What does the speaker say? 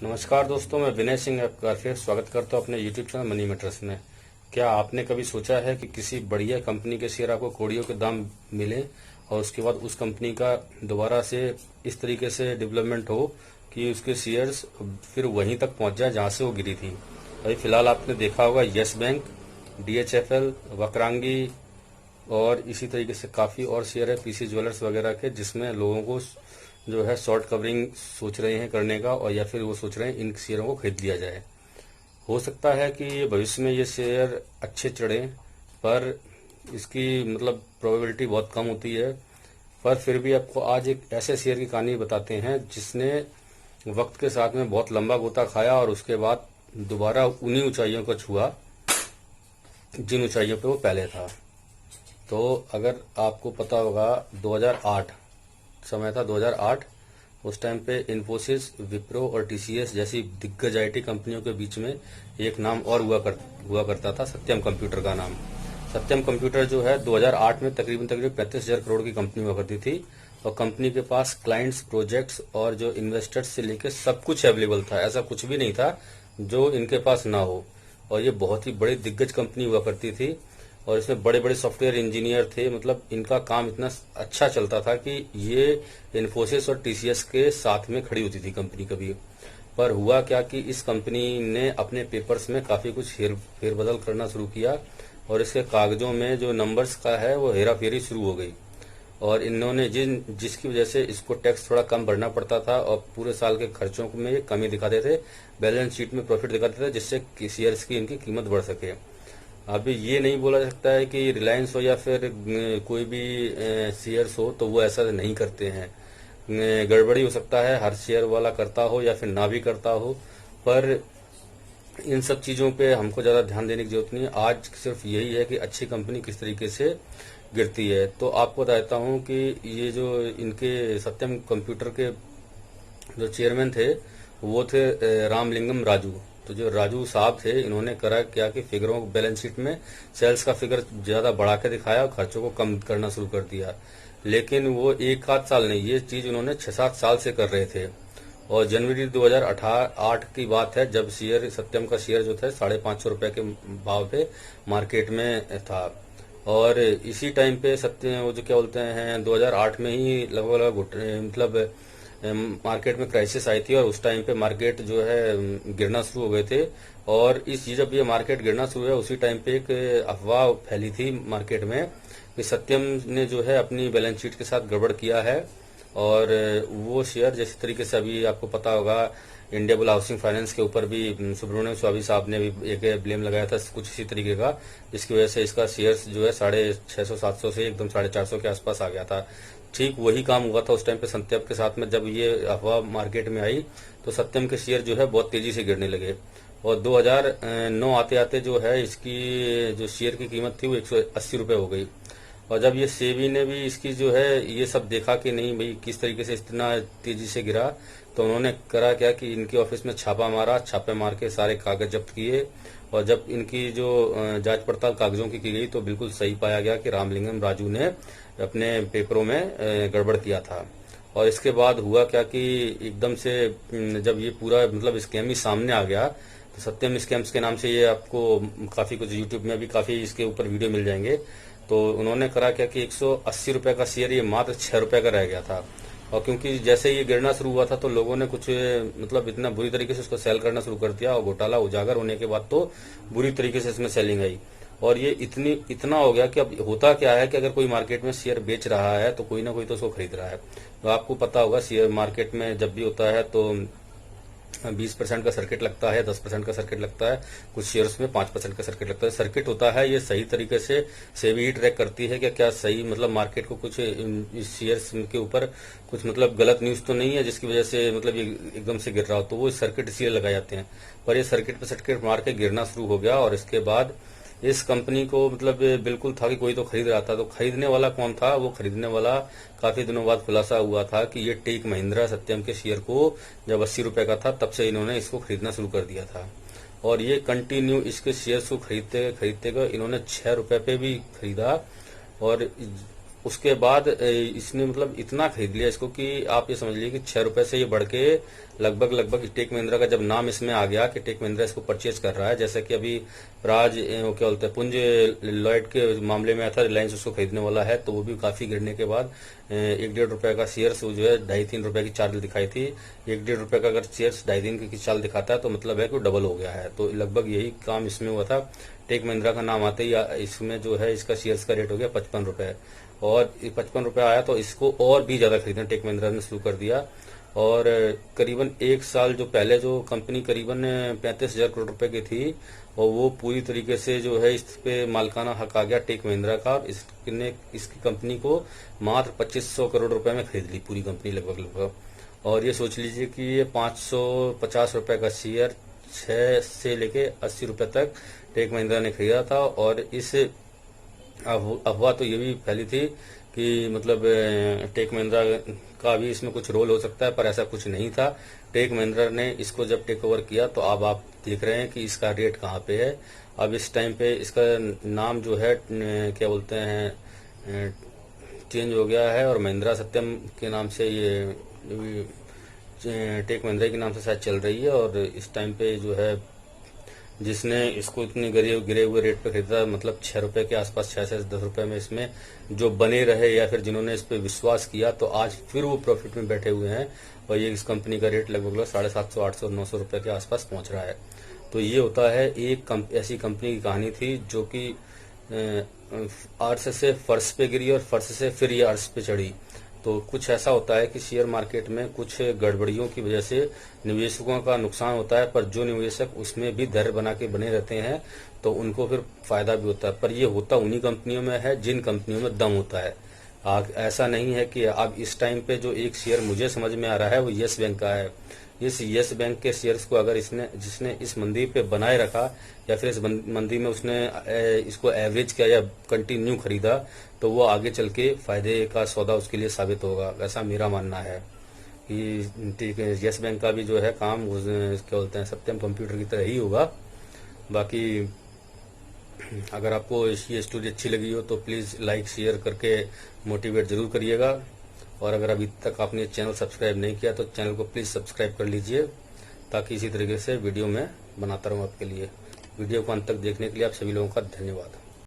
नमस्कार दोस्तों, मैं विनय सिंह आपका फिर स्वागत करता हूं अपने YouTube चैनल मनी मैटर्स में। क्या आपने कभी सोचा है कि किसी बढ़िया कंपनी के शेयर आपको करोड़ों के दाम मिले और उसके बाद उस कंपनी का दोबारा से इस तरीके से डेवलपमेंट हो कि उसके शेयर्स फिर वहीं तक पहुंच जाए जहां से वो गिरी थी। अभी फिलहाल आपने देखा होगा यस बैंक, DHFL, वक्रांगी और इसी तरीके से काफ़ी और शेयर है PC ज्वेलर्स वगैरह के, जिसमें लोगों को जो है शॉर्ट कवरिंग सोच रहे हैं करने का, और या फिर वो सोच रहे हैं इन शेयरों को खरीद लिया जाए। हो सकता है कि ये भविष्य में ये शेयर अच्छे चढ़े, पर इसकी मतलब प्रोबेबिलिटी बहुत कम होती है। पर फिर भी आपको आज एक ऐसे शेयर की कहानी बताते हैं जिसने वक्त के साथ में बहुत लंबा गोता खाया और उसके बाद दोबारा उन्हीं ऊंचाइयों को छुआ जिन ऊंचाइयों पे वो पहले था। तो अगर आपको पता होगा 2008 समय था, 2008 उस टाइम पे इन्फोसिस, विप्रो और TCS जैसी दिग्गज IT कंपनियों के बीच में एक नाम और हुआ करता था, सत्यम कंप्यूटर का नाम। सत्यम कंप्यूटर जो है 2008 में तकरीबन 35,000 करोड़ की कंपनी हुआ करती थी, और कंपनी के पास क्लाइंट्स, प्रोजेक्ट्स और जो इन्वेस्टर्स से लेकर सब कुछ अवेलेबल था। ऐसा कुछ भी नहीं था जो इनके पास ना हो, और ये बहुत ही बड़ी दिग्गज कंपनी हुआ करती थी। और इसमें बड़े बड़े सॉफ्टवेयर इंजीनियर थे, मतलब इनका काम इतना अच्छा चलता था कि ये इन्फोसिस और TCS के साथ में खड़ी होती थी कंपनी कभी। पर हुआ क्या कि इस कंपनी ने अपने पेपर्स में काफी कुछ फेरबदल करना शुरू किया, और इसके कागजों में जो नंबर्स का है वो हेरा फेरी शुरू हो गई। और इन्होंने जिसकी वजह से इसको टैक्स थोड़ा कम भरना पड़ता था, और पूरे साल के खर्चों में ये कमी दिखाते थे, बैलेंस शीट में प्रॉफिट दिखाते थे, जिससे शेयर्स की इनकी कीमत बढ़ सके। अभी ये नहीं बोला जा सकता है कि रिलायंस हो या फिर कोई भी शेयर्स हो तो वो ऐसा नहीं करते हैं। गड़बड़ी हो सकता है, हर शेयर वाला करता हो या फिर ना भी करता हो, पर इन सब चीजों पे हमको ज्यादा ध्यान देने की जरूरत नहीं है। आज सिर्फ यही है कि अच्छी कंपनी किस तरीके से गिरती है। तो आपको बताता हूँ कि ये जो इनके सत्यम कंप्यूटर के जो चेयरमैन थे वो थे रामलिंगम राजू। तो जो राजू साहब थे, इन्होंने करा क्या कि फिगरों बैलेंस शीट में सेल्स का फिगर ज्यादा बढ़ा के दिखाया और खर्चों को कम करना शुरू कर दिया। लेकिन वो एक आध साल नहीं, ये चीज उन्होंने 6-7 साल से कर रहे थे। और जनवरी 2008 की बात है, जब शेयर सत्यम का शेयर जो था 550 रुपए के भाव पे मार्केट में था। और इसी टाइम पे सत्य वो जो क्या बोलते हैं 2008 में ही लगभग मतलब मार्केट में क्राइसिस आई थी, और उस टाइम पे मार्केट जो है गिरना शुरू हो गए थे। और जब ये मार्केट गिरना शुरू हुआ उसी टाइम पे एक अफवाह फैली थी मार्केट में कि सत्यम ने जो है अपनी बैलेंस शीट के साथ गड़बड़ किया है। और वो शेयर जैसे तरीके से अभी आपको पता होगा इंडियाबुल हाउसिंग फाइनेंस के ऊपर भी सुब्रमण्यम स्वामी साहब ने भी एक ब्लेम लगाया था कुछ इसी तरीके का, जिसकी वजह से इसका शेयर्स जो है 650-700 से एकदम 450 के आसपास आ गया था। ठीक वही काम हुआ था उस टाइम पे सत्यम के साथ में। जब ये अफवाह मार्केट में आई तो सत्यम के शेयर जो है बहुत तेजी से गिरने लगे, और 2009 आते आते जो है इसकी जो शेयर की कीमत थी वो 180 रुपए हो गई। और जब ये सेबी ने भी इसकी जो है ये सब देखा कि नहीं भाई किस तरीके से इतना तेजी से गिरा, तो उन्होंने करा क्या कि इनके ऑफिस में छापा मारा, छापे मार के सारे कागज जब्त किए। और जब इनकी जो जांच पड़ताल कागजों की गई तो बिल्कुल सही पाया गया कि रामलिंगम राजू ने अपने पेपरों में गड़बड़ किया था। और इसके बाद हुआ क्या कि एकदम से जब ये पूरा मतलब स्कैम ही सामने आ गया, तो सत्यम स्कैम्स के नाम से ये आपको काफी कुछ यूट्यूब में भी काफी इसके ऊपर वीडियो मिल जाएंगे। तो उन्होंने करा क्या कि 180 रुपए का शेयर ये मात्र 6 रुपए का रह गया था। और क्योंकि जैसे ये गिरना शुरू हुआ था तो लोगों ने कुछ मतलब इतना बुरी तरीके से उसको सेल करना शुरू कर दिया, और घोटाला उजागर होने के बाद तो बुरी तरीके से इसमें सेलिंग आई। और ये इतना हो गया कि अब होता क्या है कि अगर कोई मार्केट में शेयर बेच रहा है तो कोई ना कोई तो उसको खरीद रहा है। तो आपको पता होगा शेयर मार्केट में जब भी होता है तो 20% का सर्किट लगता है, 10% का सर्किट लगता है, कुछ शेयर्स में 5% का सर्किट लगता है। सर्किट होता है ये सही तरीके से सेबी ही ट्रैक करती है कि क्या सही मतलब मार्केट को कुछ इस शेयर्स के ऊपर कुछ मतलब गलत न्यूज तो नहीं है जिसकी वजह से मतलब ये एकदम से गिर रहा हो, तो वो सर्किट इसलिए लगाए जाते हैं। पर ये सर्किट पे सर्किट मार के गिरना शुरू हो गया, और इसके बाद इस कंपनी को मतलब बिल्कुल था कि कोई तो खरीद रहा था। तो खरीदने वाला कौन था? वो खरीदने वाला काफी दिनों बाद खुलासा हुआ था कि ये टेक महिंद्रा सत्यम के शेयर को जब 80 रुपए का था तब से इन्होंने इसको खरीदना शुरू कर दिया था। और ये कंटिन्यू इसके शेयर्स को खरीदते खरीदते गए, इन्होंने 6 रुपए पे भी खरीदा। और उसके बाद इसने मतलब इतना खरीद लिया इसको कि आप ये समझ लीजिए कि 6 रुपए से ये बढ़ के लगभग टेक महिंद्रा का जब नाम इसमें आ गया कि टेक महिंद्रा इसको परचेज कर रहा है, जैसे कि अभी राज वो क्या बोलते हैं पुंज लॉयड के मामले में आया था, रिलायंस उसको खरीदने वाला है, तो वो भी काफी गिरने के बाद 1-1.5 रुपए का शेयर्स जो है 2.5-3 रुपए की चाल दिखाई थी। 1-1.5 रुपए का अगर शेयर्स 2.5-3 की चाल दिखाता है तो मतलब है कि डबल हो गया है। तो लगभग यही काम इसमें हुआ था। टेक महिंद्रा का नाम आते ही इसमें जो है इसका शेयर्स का रेट हो गया 55 रुपए, और 55 रुपए आया तो इसको और भी ज्यादा खरीदना टेक महिंद्रा ने शुरू कर दिया। और करीबन 1 साल जो पहले जो कंपनी करीबन 35,000 करोड़ रुपए की थी, और वो पूरी तरीके से जो है इस पे मालिकाना हक आ गया टेक महिंद्रा का। इसने इसकी कंपनी को मात्र 2500 करोड़ रुपए में खरीद ली पूरी कंपनी लगभग। और ये सोच लीजिए कि ये 550 रुपए का शेयर 6 से लेके 80 रुपए तक टेक महिंद्रा ने खरीदा था। और इस अफवाह तो ये भी फैली थी कि मतलब टेक महिंद्रा का भी इसमें कुछ रोल हो सकता है, पर ऐसा कुछ नहीं था। टेक महिंद्रा ने इसको जब टेक ओवर किया तो अब आप देख रहे हैं कि इसका रेट कहाँ पे है। अब इस टाइम पे इसका नाम जो है क्या बोलते हैं चेंज हो गया है, और महिंद्रा सत्यम के नाम से ये टेक महिंद्रा के नाम से शायद चल रही है। और इस टाइम पे जो है जिसने इसको इतने गिरे हुए रेट पे खरीदा, मतलब 6 रुपए के आसपास, 6 से 10 रुपए में इसमें जो बने रहे या फिर जिन्होंने इस पे विश्वास किया, तो आज फिर वो प्रॉफिट में बैठे हुए हैं। और ये इस कंपनी का रेट लगभग 750, 800, 900 रुपए के आसपास पहुंच रहा है। तो ये होता है एक ऐसी कंपनी की कहानी थी जो कि अर्श से फर्श पे गिरी और फर्श से फिर ये अर्श पे चढ़ी। तो कुछ ऐसा होता है कि शेयर मार्केट में कुछ गड़बड़ियों की वजह से निवेशकों का नुकसान होता है, पर जो निवेशक उसमें भी धैर्य बना के बने रहते हैं तो उनको फिर फायदा भी होता है। पर ये होता उन्हीं कंपनियों में है जिन कंपनियों में दम होता है। ऐसा नहीं है कि अब इस टाइम पे जो एक शेयर मुझे समझ में आ रहा है वो यस बैंक का है। इस यस बैंक के शेयर्स को अगर जिसने इस मंदी पे बनाए रखा या फिर इस मंदी में उसने इसको एवरेज किया या कंटिन्यू खरीदा, तो वो आगे चल के फायदे का सौदा उसके लिए साबित होगा, ऐसा मेरा मानना है। कि ठीक है, यस बैंक का भी जो है काम क्या बोलते हैं सत्यम कंप्यूटर की तरह ही होगा। बाकी अगर आपको ये स्टोरी अच्छी लगी हो तो प्लीज़ लाइक शेयर करके मोटिवेट जरूर करिएगा। और अगर अभी तक आपने चैनल सब्सक्राइब नहीं किया तो चैनल को प्लीज़ सब्सक्राइब कर लीजिए, ताकि इसी तरीके से वीडियो मैं बनाता रहूँ आपके लिए। वीडियो को अंत तक देखने के लिए आप सभी लोगों का धन्यवाद।